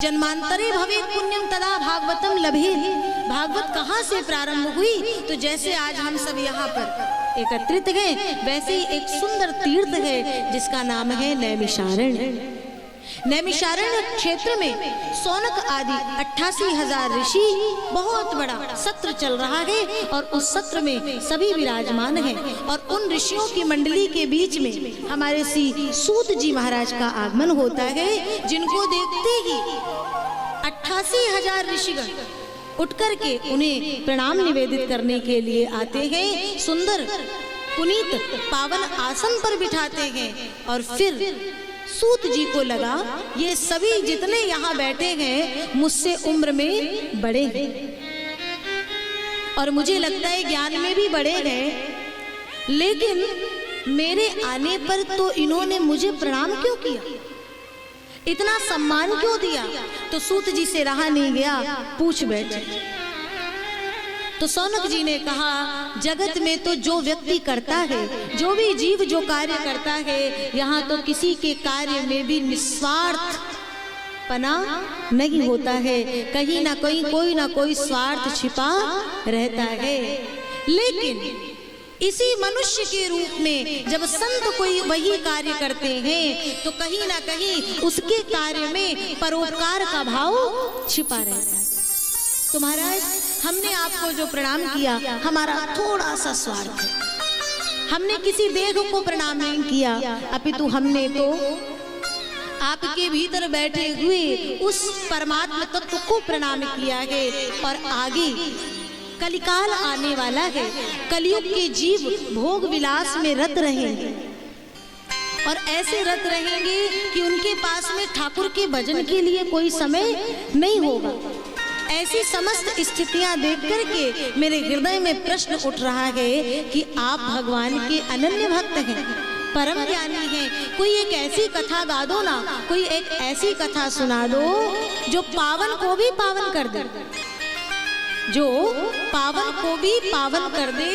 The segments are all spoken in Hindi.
जन्मांतरे भवेत् पुण्यम तदा भागवतम लभेत्। भागवत कहाँ से प्रारंभ हुई? तो जैसे आज हम सब यहाँ पर एकत्रित हैं, वैसे ही एक सुंदर तीर्थ है जिसका नाम है नैमिषारण्य। नैमिषारण्य क्षेत्र में सौनक आदि 88,000 ऋषि, बहुत बड़ा सत्र चल रहा है और उस सत्र में सभी विराजमान हैं। और उन ऋषियों की मंडली के बीच में हमारे श्री सूत जी महाराज का आगमन होता है, जिनको देखते ही 88,000 ऋषिगण उठ करके उन्हें प्रणाम निवेदित करने के लिए आते हैं। सुंदर पुनीत पावन आसन पर बिठाते हैं और फिर सूत जी को लगा ये सभी जितने यहाँ बैठे हैं मुझसे उम्र में बड़े हैं और मुझे लगता है ज्ञान में भी बड़े हैं, लेकिन मेरे आने पर तो इन्होंने मुझे प्रणाम क्यों किया, इतना सम्मान क्यों दिया? तो सूत जी से रहा नहीं गया, पूछ बैठे। तो सौनक जी ने कहा, जगत में तो जो व्यक्ति करता है, जो भी जीव जो कार्य करता है, यहाँ तो किसी के कार्य में भी निस्वार्थ पना नहीं होता है, कहीं ना कहीं कोई ना कोई स्वार्थ छिपा रहता है। लेकिन इसी मनुष्य के रूप में जब संत कोई वही कार्य करते हैं तो कहीं ना कहीं उसके कार्य में परोपकार का भाव छिपा रहता है। तो महाराज, हमने आपको जो प्रणाम किया, हमारा थोड़ा सा स्वार्थ है। हमने किसी देह को प्रणाम नहीं किया, अपितु हमने तो आपके भीतर बैठे हुए उस परमात्मा तत्व को प्रणाम किया है। और आगे कलिकाल आने वाला है, कलयुग के जीव भोग विलास में रत रहेंगे और ऐसे रत रहेंगे कि उनके पास में ठाकुर के भजन के लिए कोई समय नहीं होगा। ऐसी समस्त स्थितियां देख करके मेरे हृदय में प्रश्न उठ रहा है कि आप भगवान के अनन्य भक्त हैं, परम ज्ञानी हैं, कोई एक ऐसी कथा गा दो ना, कोई एक ऐसी कथा सुना दो जो पावन को भी पावन कर दे, जो पावन को भी पावन कर दे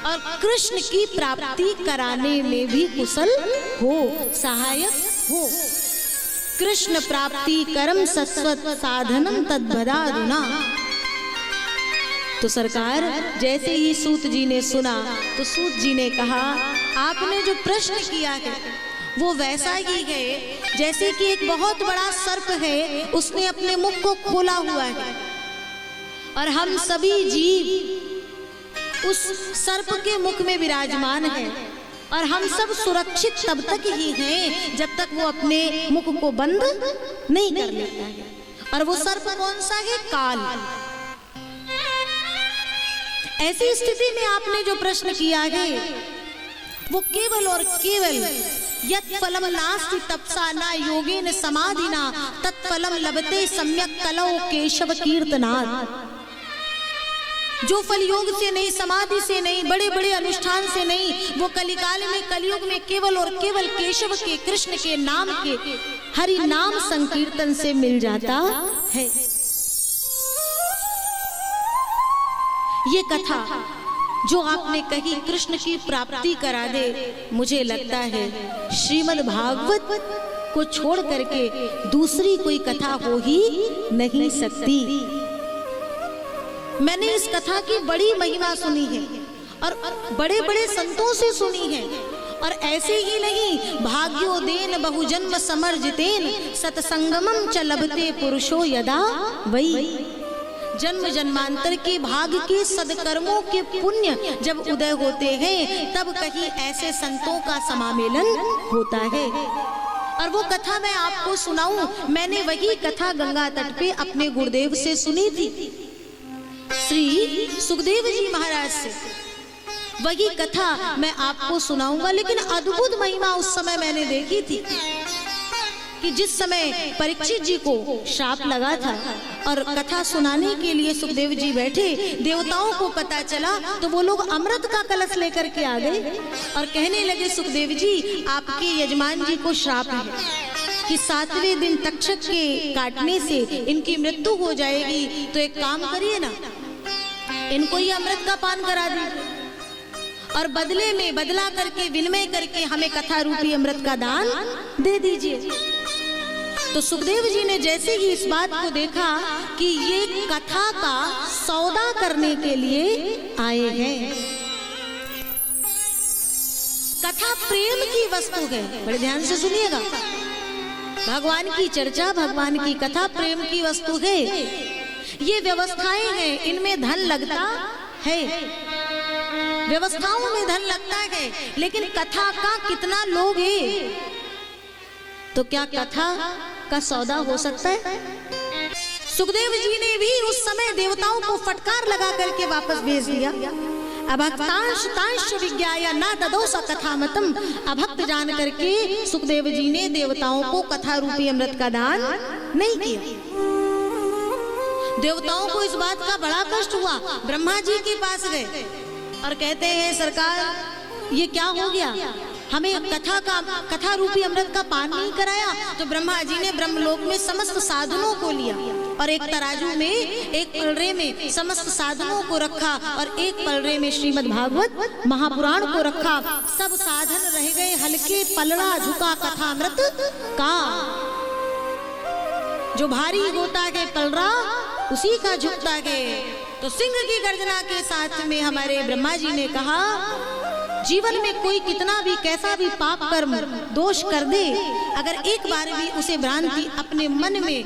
और कृष्ण की प्राप्ति कराने में भी कुशल हो, सहायक हो। कृष्ण प्राप्ति करम सस्वत साधनम तद्भदादुना। तो सरकार, जैसे ही सूत जी ने सुना तो सूत जी ने कहा, आपने जो प्रश्न किया है वो वैसा ही है जैसे कि एक बहुत बड़ा सर्प है, उसने अपने मुख को खोला हुआ है और हम सभी जीव उस सर्प के मुख में विराजमान हैं और हम सब सुरक्षित तब तक ही हैं जब तक वो अपने मुख को बंद नहीं कर लेता है। और वो सर्प कौन सा है? काल। ऐसी स्थिति में आपने जो प्रश्न किया है वो केवल और केवल यत् फलम नास्ति तपसा न योगेन समाधिना तत्फलम लभते सम्यक कलौ केशव कीर्तनात्। जो फल योग से नहीं, समाधि से नहीं, बड़े बड़े अनुष्ठान से नहीं, वो कलिकाल में कलयुग में केवल और केवल केशव के, कृष्ण के नाम के हरि नाम संकीर्तन से मिल जाता है। ये कथा जो आपने कही कृष्ण की प्राप्ति करा दे, मुझे लगता है श्रीमद् भागवत को छोड़ करके दूसरी कोई कथा हो ही नहीं सकती। मैंने इस कथा की बड़ी महिमा सुनी है और बड़े बड़े संतों से सुनी है। और ऐसे ही नहीं, भाग्योदेन बहुजन्म समर्जितेन सत्संगमम च लभते पुरुषो यदा वही। जन्म जन्मांतर के भाग के सदकर्मों के पुण्य जब उदय होते हैं तब कहीं ऐसे संतों का समामेलन होता है। और वो कथा मैं आपको सुनाऊं, मैंने वही कथा गंगा तट पे अपने गुरुदेव से सुनी थी, श्री सुखदेव जी महाराज से। वही कथा मैं आपको सुनाऊंगा। लेकिन अद्भुत महिमा उस समय मैंने देखी थी कि जिस समय परीक्षित जी को श्राप लगा था और कथा सुनाने के लिए सुखदेव जी बैठे, देवताओं को पता चला तो वो लोग अमृत का कलश लेकर के आ गए और कहने लगे, सुखदेव जी आपके यजमान जी को श्राप है कि 7वें दिन तक्षक के काटने से इनकी मृत्यु हो जाएगी, तो एक काम करिए ना, इनको ये अमृत का पान करा दीजिए और बदले में बदला करके विनिमय करके हमें कथा रूपी अमृत का दान दे दीजिए। तो सुखदेव जी ने जैसे ही इस बात को देखा कि ये कथा का सौदा करने के लिए आए हैं। कथा प्रेम की वस्तु है, बड़े ध्यान से सुनिएगा। भगवान की चर्चा, भगवान की कथा प्रेम की वस्तु है। ये व्यवस्थाएं हैं, इनमें धन लगता है, व्यवस्थाओं में धन लगता है, लेकिन कथा का कितना लोग है? तो क्या कथा का सौदा हो सकता है? सुखदेव जी ने भी उस समय देवताओं को फटकार लगा करके वापस भेज दिया। अभक्तांश विज्ञाया ना ददोसा कथा मतम। अभक्त जान करके सुखदेव जी ने देवताओं को कथा रूपी अमृत का दान नहीं किया। देवताओं को इस बात का बड़ा कष्ट हुआ। ब्रह्मा जी के पास गए और कहते हैं सरकार ये क्या हो गया, हमें कथा रूपी अमृत का पान नहीं कराया। तो ब्रह्मा जी ने ब्रह्मलोक में समस्त साधनों को लिया और एक तराजू में, एक पलड़े में समस्त साधनों को रखा और एक पलड़े में श्रीमद् भागवत महापुराण को रखा। सब साधन रह गए हल्के, पलड़ा झुका कथामृत का। जो भारी होता है पलड़ा उसी का झुकता है। तो सिंह की गर्जना के साथ में हमारे ब्रह्मा जी ने कहा, जीवन में कोई कितना भी कैसा भी पाप कर्म दोष कर दे, अगर एक बार भी उसे भ्रांति अपने मन में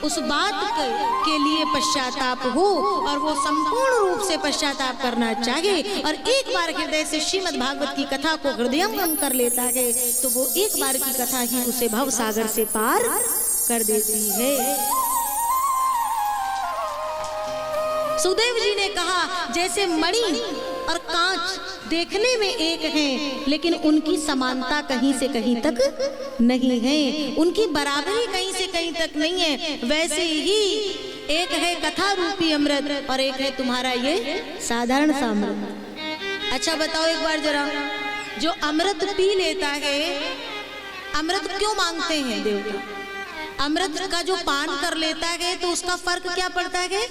उस बात के लिए पश्चाताप हो और वो संपूर्ण रूप से पश्चाताप करना चाहे और एक बार हृदय से श्रीमद् भागवत की कथा को हृदयंगम कर लेता है, तो वो एक बार की कथा ही उसे भव सागर से पार कर देती है। सुखदेव जी ने कहा जैसे मणि और कांच देखने में एक हैं, लेकिन उनकी समानता कहीं से कहीं तक नहीं है, उनकी बराबरी कहीं से कहीं तक नहीं है, वैसे ही एक है कथा रूपी अमृत और एक है तुम्हारा ये साधारण सा अमृत। अच्छा बताओ एक बार जरा, जो अमृत पी लेता है, अमृत क्यों मांगते हैं देवता? अमृत का जो पान कर लेता है तो उसका फर्क क्या पड़ता है?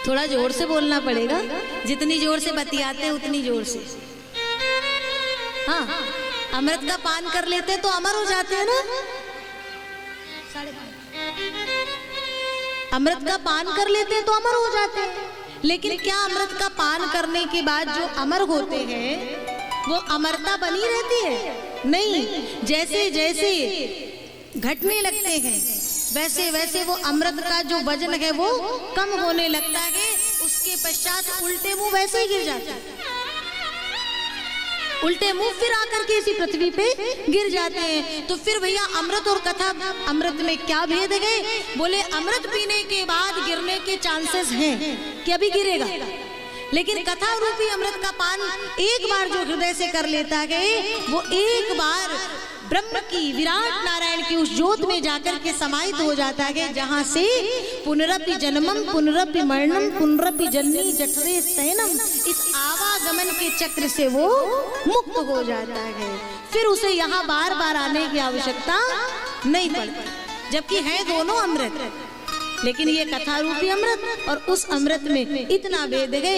थोड़ा जोर से बोलना पड़ेगा, जितनी जोर से बतियाते हैं उतनी जोर से। हाँ, अमृत का पान कर लेते तो अमर हो जाते हैं ना। अमृत का पान कर लेते हैं तो अमर हो जाते हैं, लेकिन क्या अमृत का पान करने के बाद जो अमर होते हैं वो अमरता बनी रहती है? नहीं, जैसे जैसे घटने लगते हैं वैसे वैसे वो अमृत का जो वजन है वो कम होने लगता है, उसके पश्चात उल्टे मुंह वैसे ही गिर जाते हैं, उल्टे मुंह फिर आकर के इसी पृथ्वी पे गिर जाते हैं। तो फिर भैया अमृत और कथा अमृत में क्या भेद है? बोले अमृत पीने के बाद गिरने के चांसेस हैं कि अभी गिरेगा, लेकिन कथा रूपी अमृत का पान एक बार जो हृदय से कर लेता है वो एक बार ब्रह्म की, विराट नारायण की उस ज्योत में जाकर के समाहित हो जाता है, जहाँ से पुनरपि जन्मम पुनरपि मरणम पुनरपि जन्मी जठरे शयनम, इस आवागमन के चक्र से वो मुक्त हो जाता है। फिर उसे यहाँ बार बार आने की आवश्यकता नहीं पड़ती, जबकि है दोनों अमृत, लेकिन ये कथा रूपी अमृत और उस अमृत में इतना भेद है।